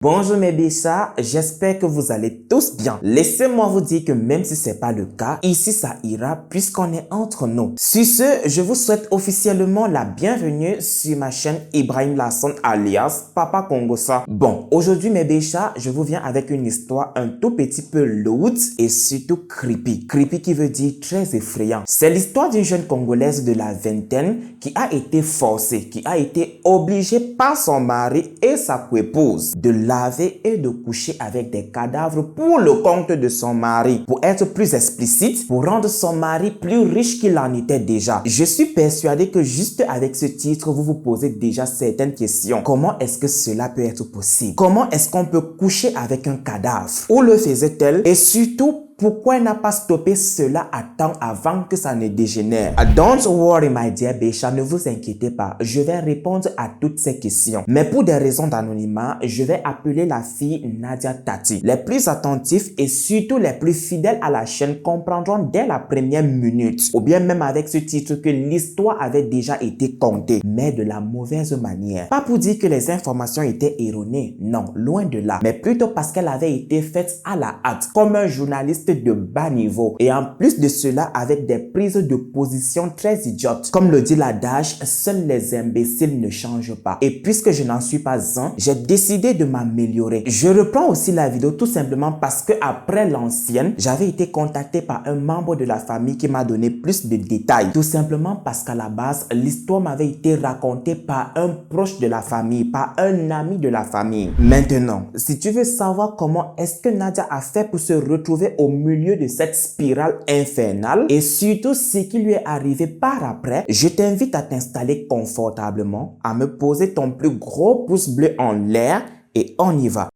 Bonjour mes bichas, j'espère que vous allez tous bien. Laissez-moi vous dire que même si c'est pas le cas, ici ça ira puisqu'on est entre nous. Sur ce, je vous souhaite officiellement la bienvenue sur ma chaîne Ibrahim Lasson alias Papa Congosa. Bon, aujourd'hui mes bichas, je vous viens avec une histoire un tout petit peu lourde et surtout creepy. Creepy qui veut dire très effrayant. C'est l'histoire d'une jeune Congolaise de la vingtaine qui a été forcée, qui a été obligée par son mari et sa coépouse de laver et de coucher avec des cadavres pour le compte de son mari. Pour être plus explicite, pour rendre son mari plus riche qu'il en était déjà. Je suis persuadé que juste avec ce titre, vous vous posez déjà certaines questions. Comment est-ce que cela peut être possible? Comment est-ce qu'on peut coucher avec un cadavre? Où le faisait-elle? Et surtout, pourquoi elle n'a pas stoppé cela à temps avant que ça ne dégénère? Don't worry my dear Bécha, ne vous inquiétez pas, je vais répondre à toutes ces questions. Mais pour des raisons d'anonymat, je vais appeler la fille Nadia Tati. Les plus attentifs et surtout les plus fidèles à la chaîne comprendront dès la première minute, ou bien même avec ce titre, que l'histoire avait déjà été contée, mais de la mauvaise manière. Pas pour dire que les informations étaient erronées, non, loin de là, mais plutôt parce qu'elle avait été faite à la hâte, comme un journaliste de bas niveau, et en plus de cela avec des prises de position très idiotes. Comme le dit l'adage, seuls les imbéciles ne changent pas. Et puisque je n'en suis pas un, j'ai décidé de m'améliorer. Je reprends aussi la vidéo tout simplement parce que après l'ancienne, j'avais été contacté par un membre de la famille qui m'a donné plus de détails. Tout simplement parce qu'à la base, l'histoire m'avait été racontée par un proche de la famille, par un ami de la famille. Maintenant, si tu veux savoir comment est-ce que Nadia a fait pour se retrouver au milieu de cette spirale infernale et surtout ce qui lui est arrivé par après, je t'invite à t'installer confortablement, à me poser ton plus gros pouce bleu en l'air et on y va.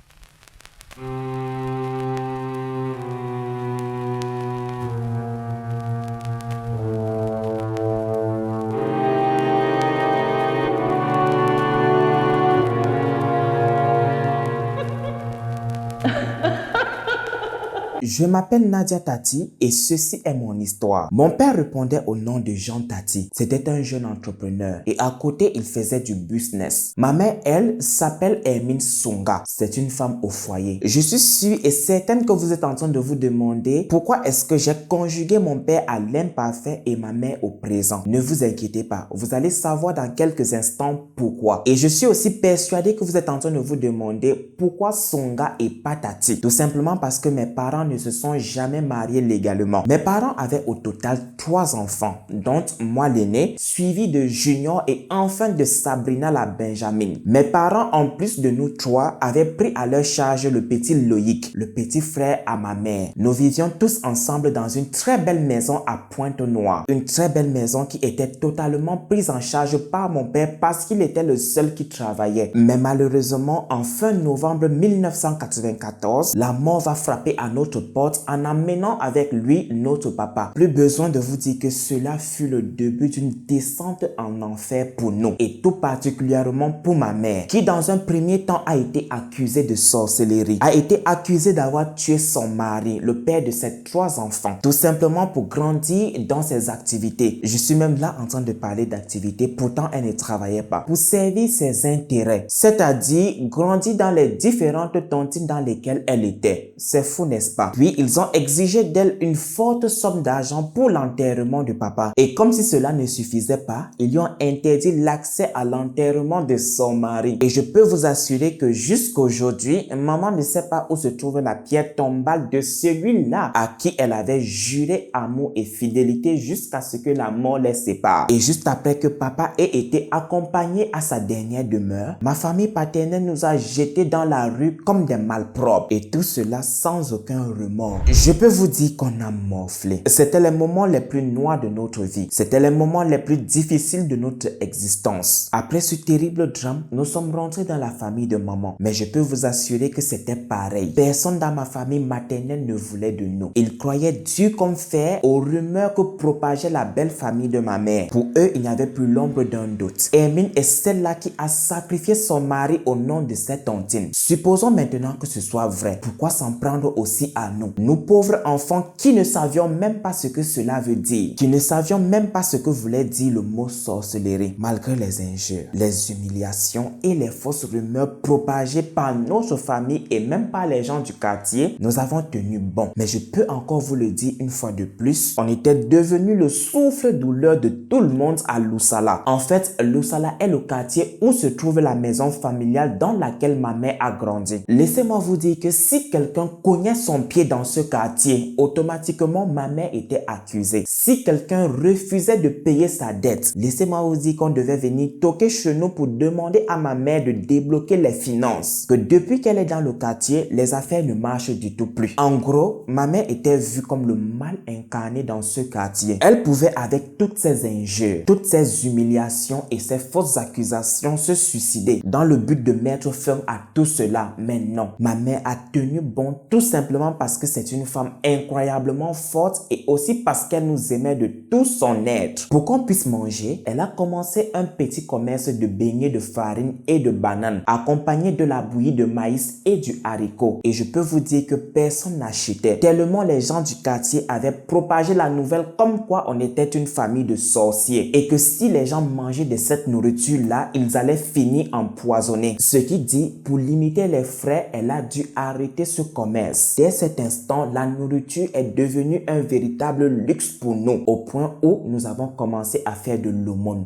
Je m'appelle Nadia Tati et ceci est mon histoire. Mon père répondait au nom de Jean Tati. C'était un jeune entrepreneur et à côté, il faisait du business. Ma mère, elle, s'appelle Hermine Songa. C'est une femme au foyer. Je suis sûre et certaine que vous êtes en train de vous demander pourquoi est-ce que j'ai conjugué mon père à l'imparfait et ma mère au présent. Ne vous inquiétez pas, vous allez savoir dans quelques instants pourquoi. Et je suis aussi persuadé que vous êtes en train de vous demander pourquoi Songa et pas Tati. Tout simplement parce que mes parents ne se sont jamais mariés légalement. Mes parents avaient au total 3 enfants, dont moi l'aîné, suivi de Junior et enfin de Sabrina la Benjamin. Mes parents, en plus de nous 3, avaient pris à leur charge le petit Loïc, le petit frère à ma mère. Nous vivions tous ensemble dans une très belle maison à Pointe-Noire. Une très belle maison qui était totalement prise en charge par mon père parce qu'il était le seul qui travaillait. Mais malheureusement, en fin novembre 1994, la mort va frapper à notre porte en amenant avec lui notre papa. Plus besoin de vous dire que cela fut le début d'une descente en enfer pour nous et tout particulièrement pour ma mère qui dans un premier temps a été accusée de sorcellerie, a été accusée d'avoir tué son mari, le père de ses 3 enfants, tout simplement pour grandir dans ses activités. Je suis même là en train de parler d'activités, pourtant elle ne travaillait pas, pour servir ses intérêts, c'est-à-dire grandir dans les différentes tontines dans lesquelles elle était. C'est fou, n'est-ce pas? Puis, ils ont exigé d'elle une forte somme d'argent pour l'enterrement de papa. Et comme si cela ne suffisait pas, ils lui ont interdit l'accès à l'enterrement de son mari. Et je peux vous assurer que jusqu'aujourd'hui, maman ne sait pas où se trouve la pierre tombale de celui-là à qui elle avait juré amour et fidélité jusqu'à ce que la mort les sépare. Et juste après que papa ait été accompagné à sa dernière demeure, ma famille paternelle nous a jetés dans la rue comme des malpropres. Et tout cela sans aucun remords. Je peux vous dire qu'on a morflé. C'était les moments les plus noirs de notre vie. C'était les moments les plus difficiles de notre existence. Après ce terrible drame, nous sommes rentrés dans la famille de maman. Mais je peux vous assurer que c'était pareil. Personne dans ma famille maternelle ne voulait de nous. Ils croyaient dur comme fer aux rumeurs que propageait la belle famille de ma mère. Pour eux, il n'y avait plus l'ombre d'un doute. Hermine est celle-là qui a sacrifié son mari au nom de cette tontine. Supposons maintenant que ce soit vrai. Pourquoi s'en prendre aussi à à nous. Nous pauvres enfants qui ne savions même pas ce que cela veut dire, qui ne savions même pas ce que voulait dire le mot sorcellerie. Malgré les injures, les humiliations et les fausses rumeurs propagées par notre famille et même par les gens du quartier, nous avons tenu bon. Mais je peux encore vous le dire une fois de plus, on était devenu le souffle-douleur de tout le monde à Loussala. En fait, Loussala est le quartier où se trouve la maison familiale dans laquelle ma mère a grandi. Laissez-moi vous dire que si quelqu'un cognait son pied dans ce quartier, automatiquement ma mère était accusée. Si quelqu'un refusait de payer sa dette, laissez-moi vous dire qu'on devait venir toquer chez nous pour demander à ma mère de débloquer les finances. Que depuis qu'elle est dans le quartier, les affaires ne marchent du tout plus. En gros, ma mère était vue comme le mal incarné dans ce quartier. Elle pouvait, avec toutes ces injures, toutes ces humiliations et ces fausses accusations, se suicider dans le but de mettre fin à tout cela. Mais non, ma mère a tenu bon tout simplement parce que c'est une femme incroyablement forte et aussi parce qu'elle nous aimait de tout son être. Pour qu'on puisse manger, elle a commencé un petit commerce de beignets de farine et de bananes, accompagné de la bouillie de maïs et du haricot. Et je peux vous dire que personne n'achetait, tellement les gens du quartier avaient propagé la nouvelle comme quoi on était une famille de sorciers et que si les gens mangeaient de cette nourriture-là, ils allaient finir empoisonnés. Ce qui dit, pour limiter les frais, elle a dû arrêter ce commerce. Dès cet instant, la nourriture est devenue un véritable luxe pour nous, au point où nous avons commencé à faire de l'aumône.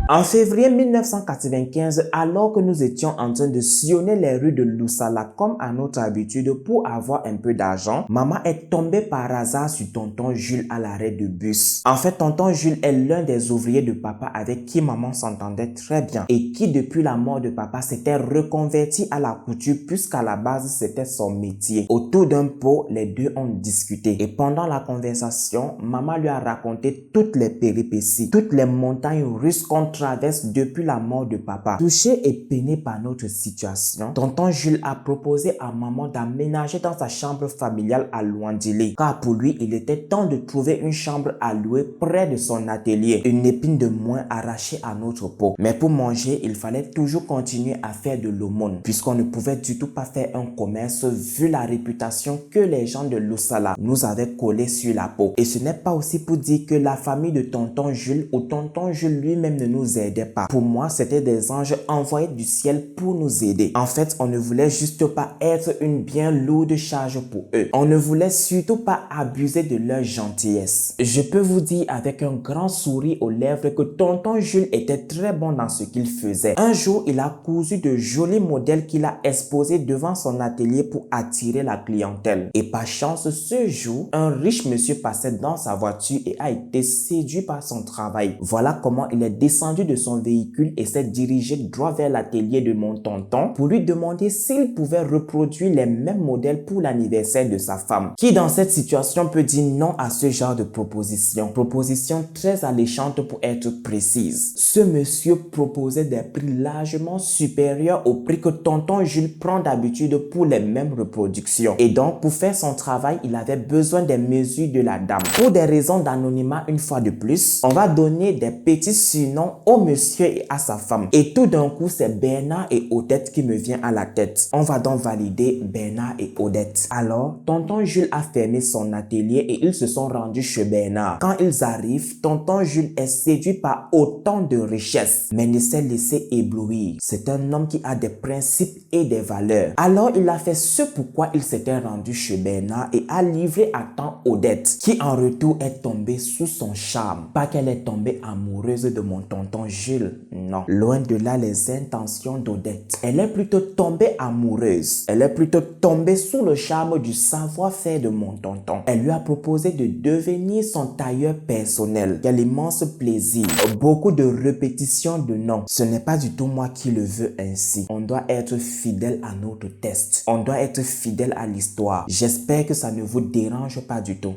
En février 1995, alors que nous étions en train de sillonner les rues de Loussala comme à notre habitude pour avoir un peu d'argent, maman est tombée par hasard sur tonton Jules à l'arrêt de bus. En fait, tonton Jules est l'un des ouvriers de papa avec qui maman s'entendait très bien et qui depuis la mort de papa s'était reconverti à la couture puisqu'à la base c'était son métier. Autour d'un pot, les deux ont discuté et pendant la conversation, maman lui a raconté toutes les péripéties, toutes les montagnes russes qu'on traverse depuis la mort de papa. Touché et peiné par notre situation, tonton Jules a proposé à maman d'aménager dans sa chambre familiale à Louandilé, car pour lui, il était temps de trouver une chambre à louer près de son atelier, une épine de moins arrachée à notre peau. Mais pour manger, il fallait toujours continuer à faire de l'aumône, puisqu'on ne pouvait du tout pas faire un commerce vu la réputation que les gens de Loussala nous avaient collé sur la peau. Et ce n'est pas aussi pour dire que la famille de tonton Jules ou tonton Jules lui-même ne nous aidait pas. Pour moi, c'était des anges envoyés du ciel pour nous aider. En fait, on ne voulait juste pas être une bien lourde charge pour eux. On ne voulait surtout pas abuser de leur gentillesse. Je peux vous dire avec un grand sourire aux lèvres que tonton Jules était très bon dans ce qu'il faisait. Un jour, il a cousu de jolis modèles qu'il a exposés devant son atelier pour attirer la clientèle. Et par chance, ce jour, un riche monsieur passait dans sa voiture et a été séduit par son travail. Voilà comment il est descendu de son véhicule et s'est dirigé droit vers l'atelier de mon tonton pour lui demander s'il pouvait reproduire les mêmes modèles pour l'anniversaire de sa femme. Qui dans cette situation peut dire non à ce genre de proposition? Proposition très alléchante pour être précise. Ce monsieur proposait des prix largement supérieurs au prix que tonton Jules prend d'habitude pour les mêmes reproductions. Et donc, pour faire son travail, il avait besoin des mesures de la dame. Pour des raisons d'anonymat, une fois de plus, on va donner des petits surnoms au monsieur et à sa femme. Et tout d'un coup, c'est Bernard et Odette qui me vient à la tête. On va donc valider Bernard et Odette. Alors, tonton Jules a fermé son atelier et ils se sont rendus chez Bernard. Quand ils arrivent, tonton Jules est séduit par autant de richesses, mais ne s'est laissé éblouir. C'est un homme qui a des principes et des valeurs. Alors, il a fait ce pourquoi il s'était rendu chez Bernard et a livré à temps Odette, qui en retour est tombée sous son charme. Pas qu'elle est tombée amoureuse de mon tonton Jules, non. Loin de là les intentions d'Odette. Elle est plutôt tombée amoureuse. Elle est plutôt tombée sous le charme du savoir-faire de mon tonton. Elle lui a proposé de devenir son tailleur personnel. Quel immense plaisir. Beaucoup de répétitions de non. Ce n'est pas du tout moi qui le veux ainsi. On doit être fidèle à notre test. On doit être fidèle à l'histoire. J'espère que ça ne vous dérange pas du tout.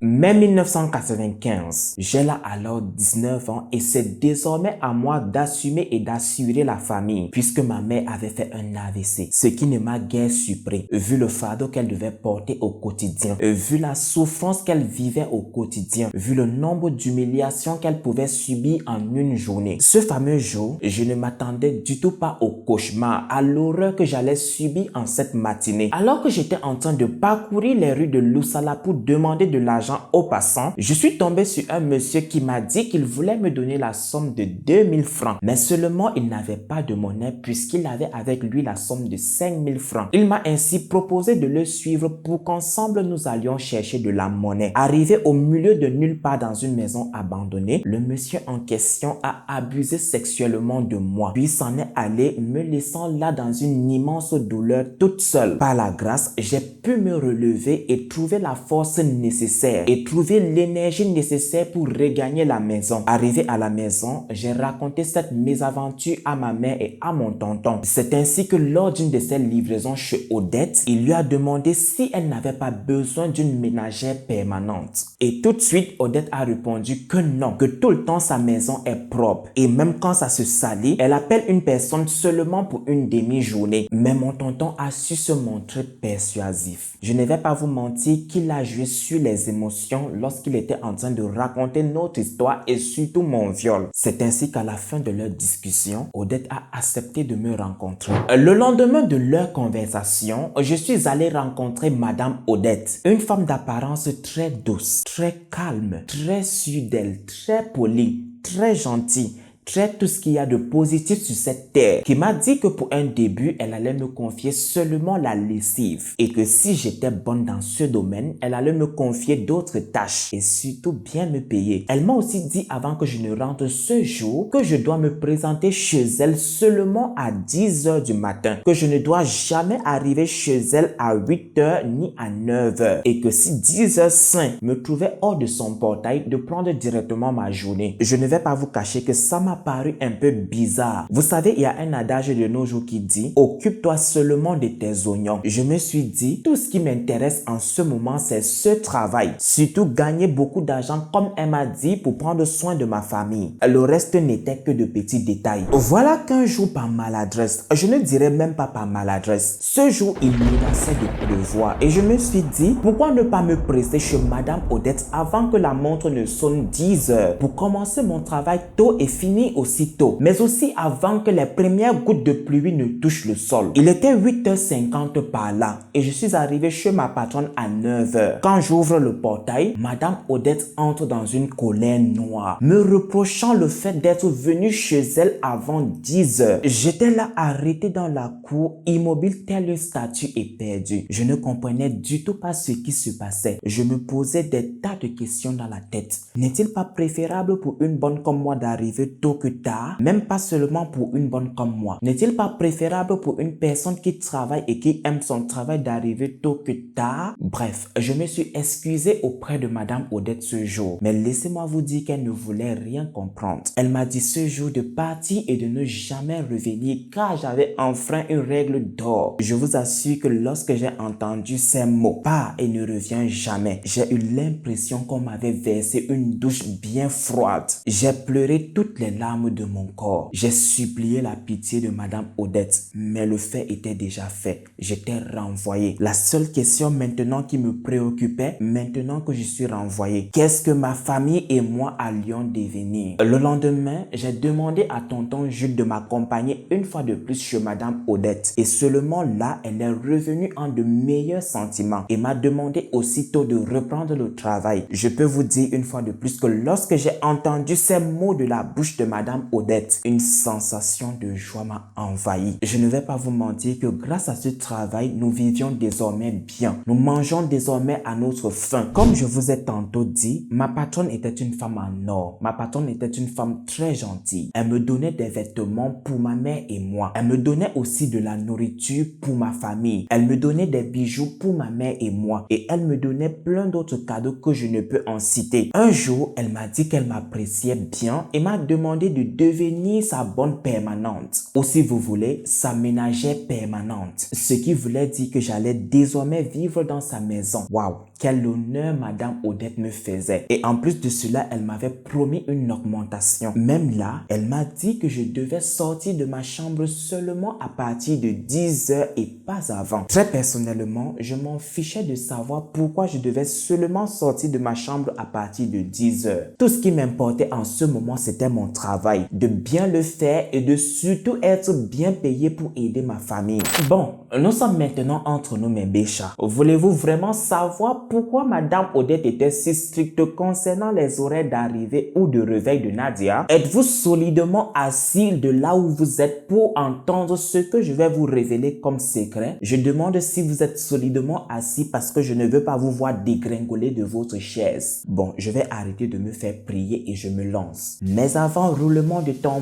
Mai 1995, j'ai là alors 19 ans et c'est désormais à moi d'assumer et d'assurer la famille puisque ma mère avait fait un AVC, ce qui ne m'a guère surpris vu le fardeau qu'elle devait porter au quotidien, vu la souffrance qu'elle vivait au quotidien, vu le nombre d'humiliations qu'elle pouvait subir en une journée. Ce fameux jour, je ne m'attendais du tout pas au cauchemar, à l'horreur que j'allais subir en cette matinée. Alors que j'étais en train de parcourir les rues de Loussala pour demander de l'argent aux passants, je suis tombé sur un monsieur qui m'a dit qu'il voulait me donner la somme de 2000 francs. Mais seulement il n'avait pas de monnaie puisqu'il avait avec lui la somme de 5000 francs. Il m'a ainsi proposé de le suivre pour qu'ensemble nous allions chercher de la monnaie. Arrivé au milieu de nulle part dans une maison abandonnée, le monsieur en question a abusé sexuellement de moi, puis s'en est allé me laissant là dans une immense douleur toute seule. Par la grâce, j'ai pu me relever et trouver la force nécessaire et trouver l'énergie nécessaire pour regagner la maison. Arrivé à la maison, j'ai raconté cette mésaventure à ma mère et à mon tonton. C'est ainsi que lors d'une de ses livraisons chez Odette, il lui a demandé si elle n'avait pas besoin d'une ménagère permanente. Et tout de suite, Odette a répondu que non, que tout le temps sa maison est propre. Et même quand ça se salit, elle appelle une personne seulement pour une demi-journée. Mais mon tonton a su se montrer persuasif. Je ne vais pas vous mentir qu'il a joué sur les émotions lorsqu'il était en train de raconter notre histoire et surtout mon viol. C'est ainsi qu'à la fin de leur discussion, Odette a accepté de me rencontrer. Le lendemain de leur conversation, je suis allé rencontrer Madame Odette, une femme d'apparence très douce, très calme, très sûre d'elle, très polie, très gentille, très tout ce qu'il y a de positif sur cette terre, qui m'a dit que pour un début, elle allait me confier seulement la lessive et que si j'étais bonne dans ce domaine, elle allait me confier d'autres tâches et surtout bien me payer. Elle m'a aussi dit avant que je ne rentre ce jour que je dois me présenter chez elle seulement à 10 heures du matin, que je ne dois jamais arriver chez elle à 8 heures ni à 9 heures et que si 10 heures 5 me trouvait hors de son portail, de prendre directement ma journée. Je ne vais pas vous cacher que ça m'a paru un peu bizarre. Vous savez, il y a un adage de nos jours qui dit « Occupe-toi seulement de tes oignons ». Je me suis dit, tout ce qui m'intéresse en ce moment, c'est ce travail. Surtout gagner beaucoup d'argent comme elle m'a dit pour prendre soin de ma famille. Le reste n'était que de petits détails. Voilà qu'un jour par maladresse, je ne dirais même pas par maladresse, ce jour il menaçait de pleuvoir et je me suis dit, pourquoi ne pas me presser chez Madame Odette avant que la montre ne sonne 10 heures pour commencer mon travail tôt et finir aussitôt, mais aussi avant que les premières gouttes de pluie ne touchent le sol. Il était 8h50 par là et je suis arrivé chez ma patronne à 9h. Quand j'ouvre le portail, Madame Odette entre dans une colère noire, me reprochant le fait d'être venu chez elle avant 10h. J'étais là arrêté dans la cour, immobile tel une statue éperdue. Je ne comprenais du tout pas ce qui se passait. Je me posais des tas de questions dans la tête. N'est-il pas préférable pour une bonne comme moi d'arriver tôt que tard, même pas seulement pour une bonne comme moi? N'est-il pas préférable pour une personne qui travaille et qui aime son travail d'arriver tôt que tard? Bref, je me suis excusé auprès de Madame Odette ce jour, mais laissez-moi vous dire qu'elle ne voulait rien comprendre. Elle m'a dit ce jour de partir et de ne jamais revenir car j'avais enfreint une règle d'or. Je vous assure que lorsque j'ai entendu ces mots, pars et ne reviens jamais, j'ai eu l'impression qu'on m'avait versé une douche bien froide. J'ai pleuré toutes les larmes de mon corps. J'ai supplié la pitié de Madame Odette, mais le fait était déjà fait. J'étais renvoyé. La seule question maintenant qui me préoccupait, maintenant que je suis renvoyé, qu'est-ce que ma famille et moi allions devenir? Le lendemain, j'ai demandé à tonton Jules de m'accompagner une fois de plus chez Madame Odette. Et seulement là, elle est revenue en de meilleurs sentiments et m'a demandé aussitôt de reprendre le travail. Je peux vous dire une fois de plus que lorsque j'ai entendu ces mots de la bouche de Madame Odette, une sensation de joie m'a envahi. Je ne vais pas vous mentir que grâce à ce travail, nous vivions désormais bien. Nous mangeons désormais à notre faim. Comme je vous ai tantôt dit, ma patronne était une femme en or. Ma patronne était une femme très gentille. Elle me donnait des vêtements pour ma mère et moi. Elle me donnait aussi de la nourriture pour ma famille. Elle me donnait des bijoux pour ma mère et moi. Et elle me donnait plein d'autres cadeaux que je ne peux en citer. Un jour, elle m'a dit qu'elle m'appréciait bien et m'a demandé demandé de devenir sa bonne permanente, ou si vous voulez, sa ménagère permanente. Ce qui voulait dire que j'allais désormais vivre dans sa maison. Waouh, quel honneur Madame Odette me faisait. Et en plus de cela, elle m'avait promis une augmentation. Même là, elle m'a dit que je devais sortir de ma chambre seulement à partir de 10 heures et pas avant. Très personnellement, je m'en fichais de savoir pourquoi je devais seulement sortir de ma chambre à partir de 10 heures. Tout ce qui m'importait en ce moment, c'était mon travail, de bien le faire et de surtout être bien payé pour aider ma famille. Bon, nous sommes maintenant entre nous mes béchats. Voulez-vous vraiment savoir pourquoi Madame Odette était si stricte concernant les horaires d'arrivée ou de réveil de Nadia? Êtes-vous solidement assis de là où vous êtes pour entendre ce que je vais vous révéler comme secret? Je demande si vous êtes solidement assis parce que je ne veux pas vous voir dégringoler de votre chaise. Bon, je vais arrêter de me faire prier et je me lance. Mais avant roulement de tambour,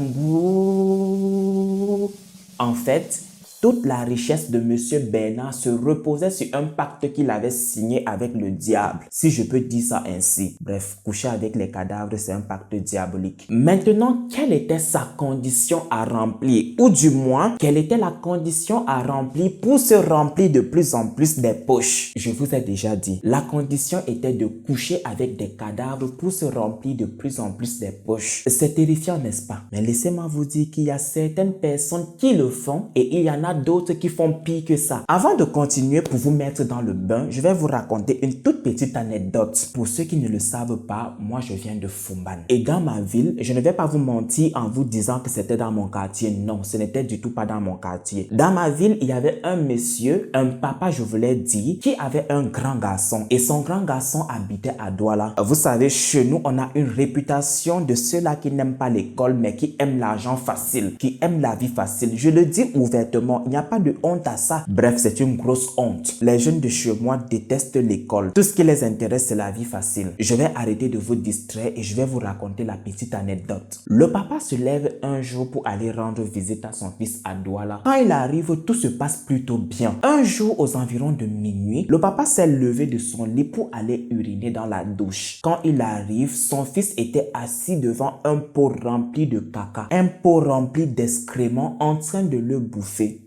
en fait, toute la richesse de Monsieur Bernard se reposait sur un pacte qu'il avait signé avec le diable, si je peux dire ça ainsi. Bref, coucher avec les cadavres, c'est un pacte diabolique. Maintenant, quelle était sa condition à remplir? Ou du moins, quelle était la condition à remplir pour se remplir de plus en plus des poches? Je vous ai déjà dit, la condition était de coucher avec des cadavres pour se remplir de plus en plus des poches. C'est terrifiant, n'est-ce pas? Mais laissez-moi vous dire qu'il y a certaines personnes qui le font et il y en a d'autres qui font pire que ça. Avant de continuer pour vous mettre dans le bain, je vais vous raconter une toute petite anecdote. Pour ceux qui ne le savent pas, moi je viens de Fumban. Et dans ma ville, je ne vais pas vous mentir en vous disant que c'était dans mon quartier. Non, ce n'était du tout pas dans mon quartier. Dans ma ville, il y avait un monsieur, un papa je voulais dire, qui avait un grand garçon. Et son grand garçon habitait à Douala. Vous savez, chez nous, on a une réputation de ceux-là qui n'aiment pas l'école, mais qui aiment l'argent facile, qui aiment la vie facile. Je le dis ouvertement. Il n'y a pas de honte à ça. Bref, c'est une grosse honte. Les jeunes de chez moi détestent l'école. Tout ce qui les intéresse, c'est la vie facile. Je vais arrêter de vous distraire et je vais vous raconter la petite anecdote. Le papa se lève un jour pour aller rendre visite à son fils à Douala. Quand il arrive, tout se passe plutôt bien. Un jour, aux environs de minuit, le papa s'est levé de son lit pour aller uriner dans la douche. Quand il arrive, son fils était assis devant un pot rempli de caca. Un pot rempli d'excréments en train de le bouffer.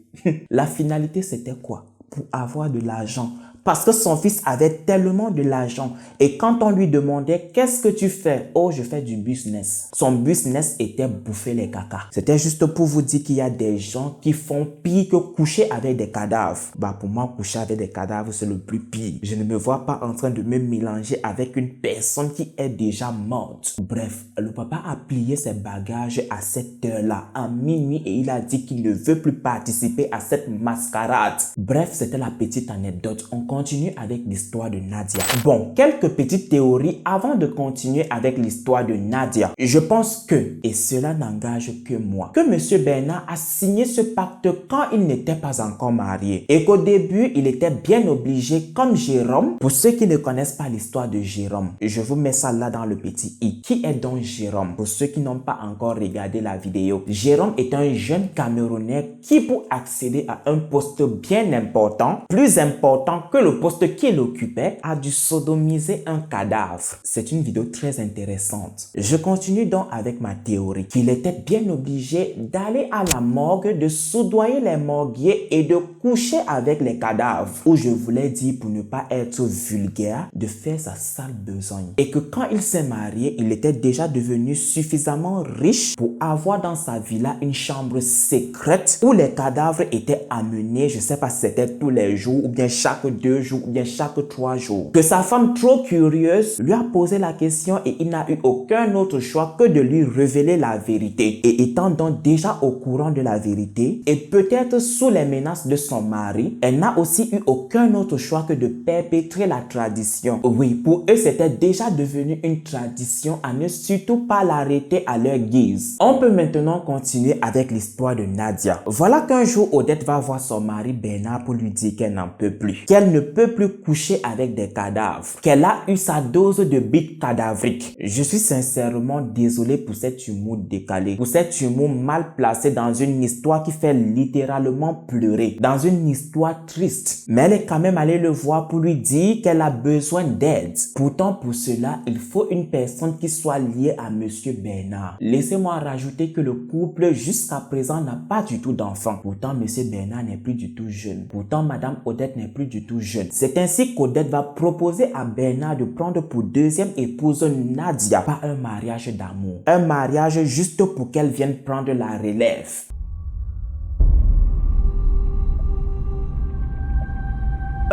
La finalité, c'était quoi? Pour avoir de l'argent. Parce que son fils avait tellement de l'argent. Et quand on lui demandait, qu'est-ce que tu fais? Oh, je fais du business. Son business était bouffer les caca. C'était juste pour vous dire qu'il y a des gens qui font pire que coucher avec des cadavres. Bah, pour moi, coucher avec des cadavres, c'est le plus pire. Je ne me vois pas en train de me mélanger avec une personne qui est déjà morte. Bref, le papa a plié ses bagages à cette heure-là, à minuit, et il a dit qu'il ne veut plus participer à cette mascarade. Bref, c'était la petite anecdote. On continue avec l'histoire de Nadia. Bon, quelques petites théories avant de continuer avec l'histoire de Nadia. Je pense que, et cela n'engage que moi, que Monsieur Bernard a signé ce pacte quand il n'était pas encore marié et qu'au début, il était bien obligé, comme Jérôme. Pour ceux qui ne connaissent pas l'histoire de Jérôme, je vous mets ça là dans le petit i. Qui est donc Jérôme? Pour ceux qui n'ont pas encore regardé la vidéo, Jérôme est un jeune Camerounais qui, pour accéder à un poste bien important, plus important que le poste qu'il occupait, a dû sodomiser un cadavre. C'est une vidéo très intéressante. Je continue donc avec ma théorie qu'il était bien obligé d'aller à la morgue, de soudoyer les morguiers et de coucher avec les cadavres. Ou je voulais dire, pour ne pas être vulgaire, de faire sa sale besogne. Et que quand il s'est marié, il était déjà devenu suffisamment riche pour avoir dans sa villa une chambre secrète où les cadavres étaient amenés, je sais pas si c'était tous les jours ou bien chaque 2 jours ou bien chaque 3 jours. Que sa femme, trop curieuse, lui a posé la question et il n'a eu aucun autre choix que de lui révéler la vérité. Et étant donc déjà au courant de la vérité et peut-être sous les menaces de son mari, elle n'a aussi eu aucun autre choix que de perpétrer la tradition. Oui, pour eux, c'était déjà devenu une tradition à ne surtout pas l'arrêter à leur guise. On peut maintenant continuer avec l'histoire de Nadia. Voilà qu'un jour, Odette va voir son mari Bernard pour lui dire qu'elle n'en peut plus, qu'elle ne peut plus coucher avec des cadavres, qu'elle a eu sa dose de bite cadavrique. Je suis sincèrement désolé pour cet humour décalé, pour cet humour mal placé dans une histoire qui fait littéralement pleurer, dans une histoire triste. Mais elle est quand même allée le voir pour lui dire qu'elle a besoin d'aide. Pourtant, pour cela, il faut une personne qui soit liée à Monsieur Bernard. Laissez-moi rajouter que le couple jusqu'à présent n'a pas du tout d'enfant. Pourtant, Monsieur Bernard n'est plus du tout jeune. Pourtant, Madame Odette n'est plus du tout jeune. C'est ainsi qu'Odette va proposer à Bernard de prendre pour deuxième épouse Nadia, pas un mariage d'amour. Un mariage juste pour qu'elle vienne prendre la relève.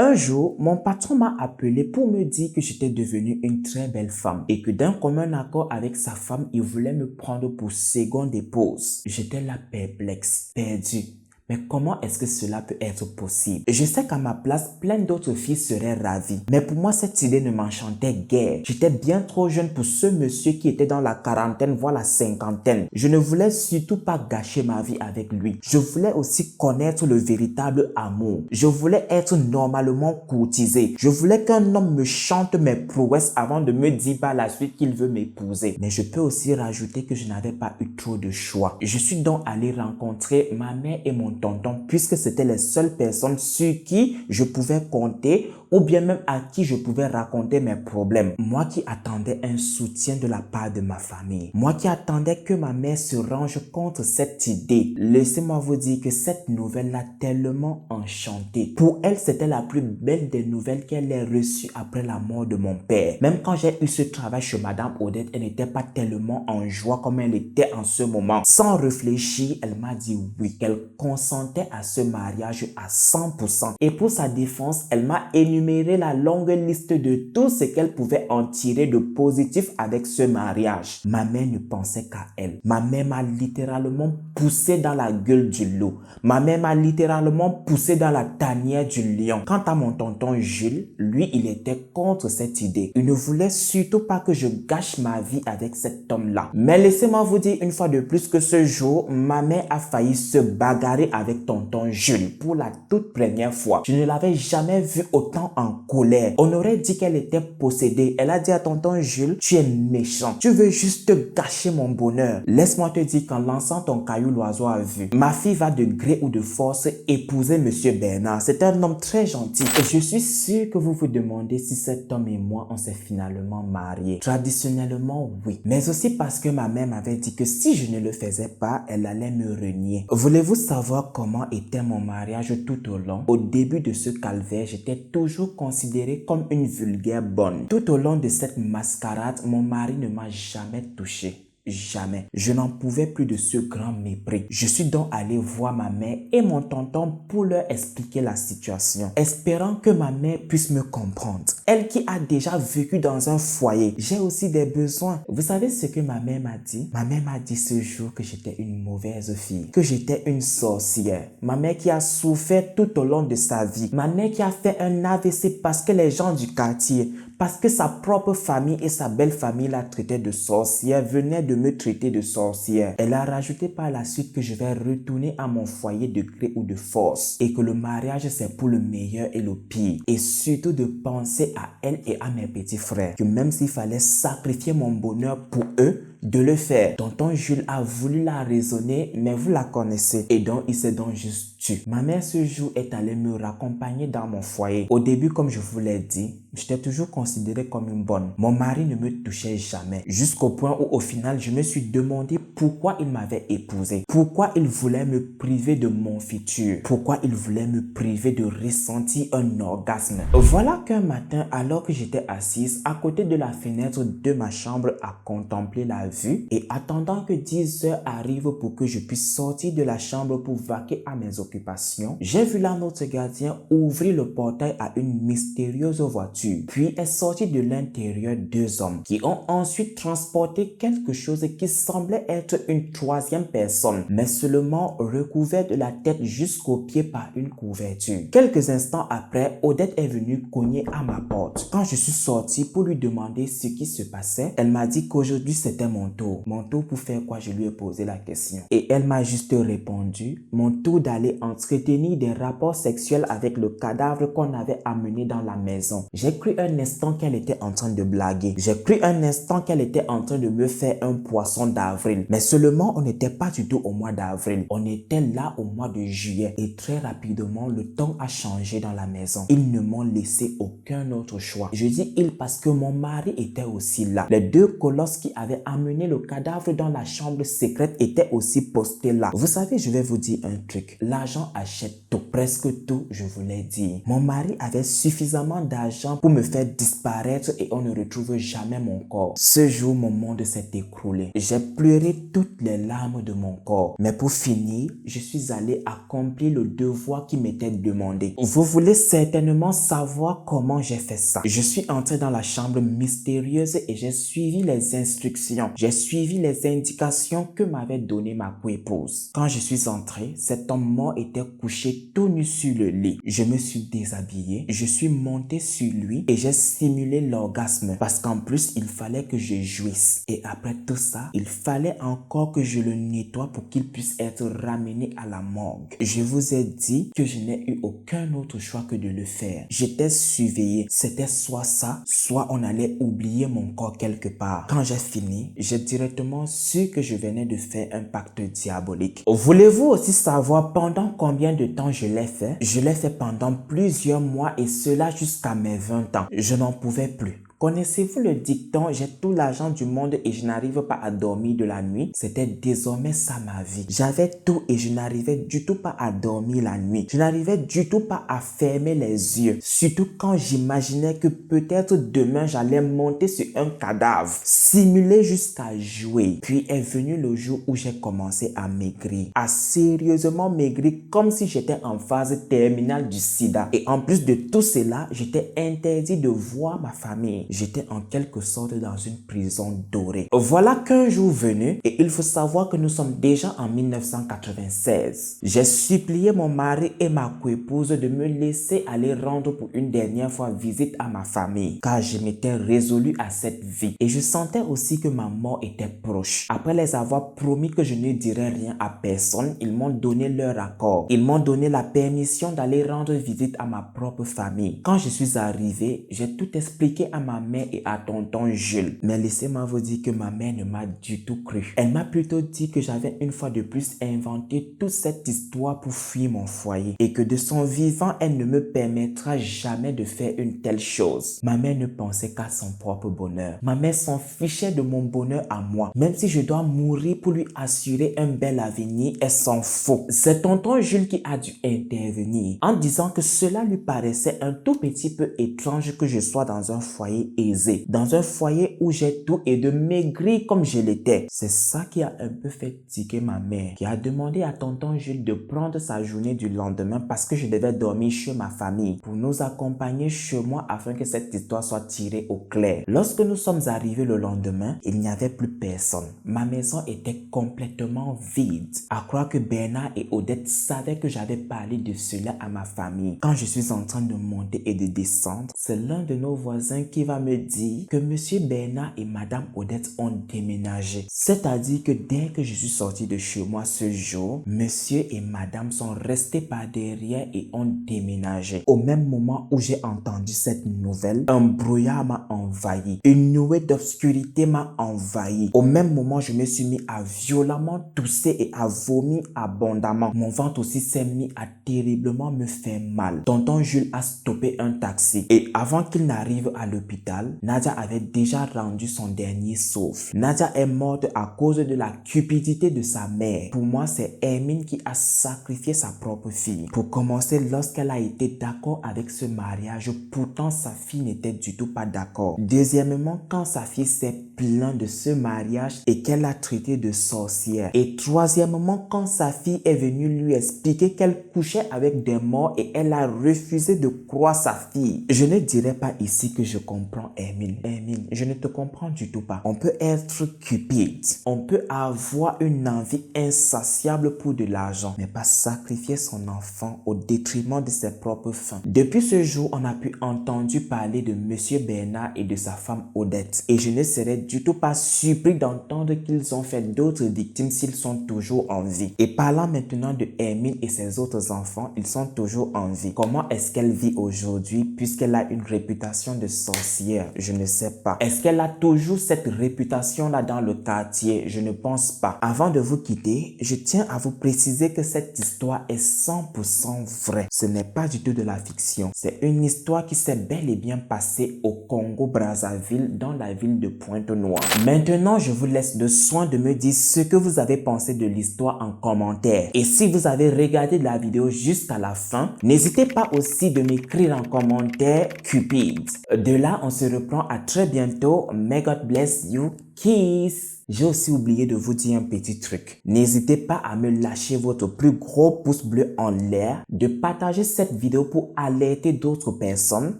Un jour, mon patron m'a appelé pour me dire que j'étais devenue une très belle femme et que d'un commun accord avec sa femme, il voulait me prendre pour seconde épouse. J'étais là perplexe, perdue. Mais comment est-ce que cela peut être possible? Je sais qu'à ma place, plein d'autres filles seraient ravies. Mais pour moi, cette idée ne m'enchantait guère. J'étais bien trop jeune pour ce monsieur qui était dans la quarantaine, voire la cinquantaine. Je ne voulais surtout pas gâcher ma vie avec lui. Je voulais aussi connaître le véritable amour. Je voulais être normalement courtisée. Je voulais qu'un homme me chante mes prouesses avant de me dire par la suite qu'il veut m'épouser. Mais je peux aussi rajouter que je n'avais pas eu trop de choix. Je suis donc allé rencontrer ma mère et mon tonton, puisque c'était les seules personnes sur qui je pouvais compter ou bien même à qui je pouvais raconter mes problèmes. Moi qui attendais un soutien de la part de ma famille. Moi qui attendais que ma mère se range contre cette idée. Laissez-moi vous dire que cette nouvelle l'a tellement enchantée. Pour elle, c'était la plus belle des nouvelles qu'elle ait reçues après la mort de mon père. Même quand j'ai eu ce travail chez Madame Odette, elle n'était pas tellement en joie comme elle était en ce moment. Sans réfléchir, elle m'a dit oui, qu'elle consentait à ce mariage à 100%. Et pour sa défense, elle m'a énuméré la longue liste de tout ce qu'elle pouvait en tirer de positif avec ce mariage. Ma mère ne pensait qu'à elle. Ma mère m'a littéralement poussé dans la gueule du loup. Ma mère m'a littéralement poussé dans la tanière du lion. Quant à mon tonton Jules, lui, il était contre cette idée. Il ne voulait surtout pas que je gâche ma vie avec cet homme-là. Mais laissez-moi vous dire une fois de plus que ce jour, ma mère a failli se bagarrer avec tonton Jules pour la toute première fois. Je ne l'avais jamais vu autant en colère. On aurait dit qu'elle était possédée. Elle a dit à tonton Jules, tu es méchant. Tu veux juste gâcher mon bonheur. Laisse-moi te dire qu'en lançant ton caillou, l'oiseau a vu. Ma fille va de gré ou de force épouser Monsieur Bernard. C'est un homme très gentil. Et je suis sûr que vous vous demandez si cet homme et moi, on s'est finalement mariés. Traditionnellement, oui. Mais aussi parce que ma mère m'avait dit que si je ne le faisais pas, elle allait me renier. Voulez-vous savoir comment était mon mariage tout au long? Au début de ce calvaire, j'étais toujours considérée comme une vulgaire bonne. Tout au long de cette mascarade, mon mari ne m'a jamais touchée. Jamais. Je n'en pouvais plus de ce grand mépris. Je suis donc allé voir ma mère et mon tonton pour leur expliquer la situation, espérant que ma mère puisse me comprendre. Elle qui a déjà vécu dans un foyer, j'ai aussi des besoins. Vous savez ce que ma mère m'a dit? Ma mère m'a dit ce jour que j'étais une mauvaise fille, que j'étais une sorcière. Ma mère qui a souffert tout au long de sa vie. Ma mère qui a fait un AVC parce que les gens du quartier, parce que sa propre famille et sa belle famille la traitaient de sorcière, venaient de me traiter de sorcière. Elle a rajouté par la suite que je vais retourner à mon foyer de gré ou de force et que le mariage c'est pour le meilleur et le pire. Et surtout de penser à elle et à mes petits frères, que même s'il fallait sacrifier mon bonheur pour eux, de le faire. Tonton Jules a voulu la raisonner, mais vous la connaissez. Et donc, il s'est donc juste tu. Ma mère ce jour est allée me raccompagner dans mon foyer. Au début, comme je vous l'ai dit, j'étais toujours considérée comme une bonne. Mon mari ne me touchait jamais. Jusqu'au point où au final, je me suis demandé pourquoi il m'avait épousée. Pourquoi il voulait me priver de mon futur. Pourquoi il voulait me priver de ressentir un orgasme. Voilà qu'un matin, alors que j'étais assise à côté de la fenêtre de ma chambre à contempler la vue et attendant que 10 heures arrivent pour que je puisse sortir de la chambre pour vaquer à mes occupations, j'ai vu là notre gardien ouvrir le portail à une mystérieuse voiture. Puis est sorti de l'intérieur 2 hommes qui ont ensuite transporté quelque chose qui semblait être une troisième personne, mais seulement recouvert de la tête jusqu'aux pieds par une couverture. Quelques instants après, Odette est venue cogner à ma porte. Quand je suis sorti pour lui demander ce qui se passait, elle m'a dit qu'aujourd'hui c'était mon mon tour. Mon tour pour faire quoi? Je lui ai posé la question. Et elle m'a juste répondu, mon tour d'aller entretenir des rapports sexuels avec le cadavre qu'on avait amené dans la maison. J'ai cru un instant qu'elle était en train de blaguer. J'ai cru un instant qu'elle était en train de me faire un poisson d'avril. Mais seulement, on n'était pas du tout au mois d'avril. On était là au mois de juillet. Et très rapidement, le temps a changé dans la maison. Ils ne m'ont laissé aucun autre choix. Je dis ils parce que mon mari était aussi là. Les deux colosses qui avaient amené le cadavre dans la chambre secrète étaient aussi postés là. Vous savez, je vais vous dire un truc. L'argent achète tout. Presque tout, je vous l'ai dit. Mon mari avait suffisamment d'argent pour me faire disparaître et on ne retrouve jamais mon corps. Ce jour, mon monde s'est écroulé. J'ai pleuré toutes les larmes de mon corps. Mais pour finir, je suis allé accomplir le devoir qui m'était demandé. Vous voulez certainement savoir comment j'ai fait ça. Je suis entré dans la chambre mystérieuse et j'ai suivi les instructions. J'ai suivi les indications que m'avait donné ma coépouse. Quand je suis entré, cet homme mort était couché tout nu sur le lit. Je me suis déshabillé, je suis monté sur lui et j'ai simulé l'orgasme parce qu'en plus, il fallait que je jouisse. Et après tout ça, il fallait encore que je le nettoie pour qu'il puisse être ramené à la morgue. Je vous ai dit que je n'ai eu aucun autre choix que de le faire. J'étais surveillé. C'était soit ça, soit on allait oublier mon corps quelque part. Quand j'ai fini, j'ai directement su que je venais de faire un pacte diabolique. Voulez-vous aussi savoir pendant combien de temps je l'ai fait? Je l'ai fait pendant plusieurs mois et cela jusqu'à mes 20 ans. Je n'en pouvais plus. Connaissez-vous le dicton « J'ai tout l'argent du monde et je n'arrive pas à dormir de la nuit » C'était désormais ça ma vie. J'avais tout et je n'arrivais du tout pas à dormir la nuit. Je n'arrivais du tout pas à fermer les yeux. Surtout quand j'imaginais que peut-être demain j'allais monter sur un cadavre. Simuler jusqu'à jouer. Puis est venu le jour où j'ai commencé à maigrir. À sérieusement maigrir comme si j'étais en phase terminale du sida. Et en plus de tout cela, j'étais interdit de voir ma famille. J'étais en quelque sorte dans une prison dorée. Voilà qu'un jour venu, et il faut savoir que nous sommes déjà en 1996. J'ai supplié mon mari et ma coépouse de me laisser aller rendre pour une dernière fois visite à ma famille, car je m'étais résolu à cette vie. Et je sentais aussi que ma mort était proche. Après les avoir promis que je ne dirais rien à personne, ils m'ont donné leur accord. Ils m'ont donné la permission d'aller rendre visite à ma propre famille. Quand je suis arrivé, j'ai tout expliqué à ma mère et à tonton Jules. Mais laissez-moi vous dire que ma mère ne m'a du tout cru. Elle m'a plutôt dit que j'avais une fois de plus inventé toute cette histoire pour fuir mon foyer et que de son vivant, elle ne me permettra jamais de faire une telle chose. Ma mère ne pensait qu'à son propre bonheur. Ma mère s'en fichait de mon bonheur à moi. Même si je dois mourir pour lui assurer un bel avenir, elle s'en fout. C'est tonton Jules qui a dû intervenir en disant que cela lui paraissait un tout petit peu étrange que je sois dans un foyer aisé, dans un foyer où j'ai tout et de maigrir comme je l'étais. C'est ça qui a un peu fait tiquer ma mère, qui a demandé à tonton Jules de prendre sa journée du lendemain parce que je devais dormir chez ma famille pour nous accompagner chez moi afin que cette histoire soit tirée au clair. Lorsque nous sommes arrivés le lendemain, il n'y avait plus personne. Ma maison était complètement vide. À croire que Bernard et Odette savaient que j'avais parlé de cela à ma famille. Quand je suis en train de monter et de descendre, c'est l'un de nos voisins qui va me dire que monsieur Bernard et madame Odette ont déménagé. C'est-à-dire que dès que je suis sorti de chez moi ce jour, monsieur et madame sont restés par derrière et ont déménagé. Au même moment où j'ai entendu cette nouvelle, un brouillard m'a envahi. Une nuée d'obscurité m'a envahi. Au même moment, je me suis mis à violemment tousser et à vomir abondamment. Mon ventre aussi s'est mis à terriblement me faire mal. Tonton Jules a stoppé un taxi et avant qu'il n'arrive à l'hôpital, Nadia avait déjà rendu son dernier souffle. Nadia est morte à cause de la cupidité de sa mère. Pour moi, c'est Hermine qui a sacrifié sa propre fille. Pour commencer, lorsqu'elle a été d'accord avec ce mariage, pourtant sa fille n'était du tout pas d'accord. Deuxièmement, quand sa fille s'est plainte de ce mariage et qu'elle l'a traité de sorcière. Et troisièmement, quand sa fille est venue lui expliquer qu'elle couchait avec des morts et elle a refusé de croire sa fille. Je ne dirais pas ici que je comprends reprend Hermine. Hermine, je ne te comprends du tout pas. On peut être cupide. On peut avoir une envie insatiable pour de l'argent, mais pas sacrifier son enfant au détriment de ses propres fins. Depuis ce jour, on a pu entendre parler de Monsieur Bernard et de sa femme Odette. Et je ne serais du tout pas surpris d'entendre qu'ils ont fait d'autres victimes s'ils sont toujours en vie. Et parlant maintenant de Hermine et ses autres enfants, ils sont toujours en vie. Comment est-ce qu'elle vit aujourd'hui puisqu'elle a une réputation de sorcière? Je ne sais pas. Est-ce qu'elle a toujours cette réputation-là dans le quartier? Je ne pense pas. Avant de vous quitter, je tiens à vous préciser que cette histoire est 100% vraie. Ce n'est pas du tout de la fiction. C'est une histoire qui s'est bel et bien passée au Congo-Brazzaville dans la ville de Pointe-Noire. Maintenant, je vous laisse le soin de me dire ce que vous avez pensé de l'histoire en commentaire. Et si vous avez regardé la vidéo jusqu'à la fin, n'hésitez pas aussi de m'écrire en commentaire Cupid. De là, on se reprend à très bientôt. May God bless you. Kiss. J'ai aussi oublié de vous dire un petit truc. N'hésitez pas à me lâcher votre plus gros pouce bleu en l'air, de partager cette vidéo pour alerter d'autres personnes,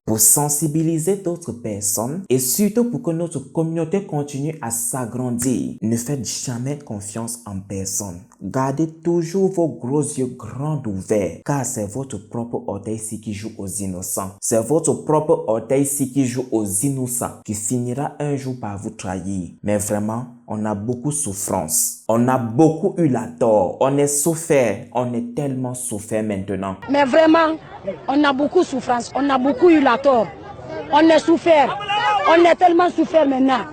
pour sensibiliser d'autres personnes et surtout pour que notre communauté continue à s'agrandir. Ne faites jamais confiance en personne. Gardez toujours vos gros yeux grands ouverts car c'est votre propre orteil-ci qui joue aux innocents. C'est votre propre orteil-ci qui joue aux innocents qui finira un jour par vous trahir. Mais vraiment, on a beaucoup souffrance. On a beaucoup eu la tort. On est souffert. On est tellement souffert maintenant. Mais vraiment, on a beaucoup souffrance. On a beaucoup eu la tort. On est souffert. On est tellement souffert maintenant.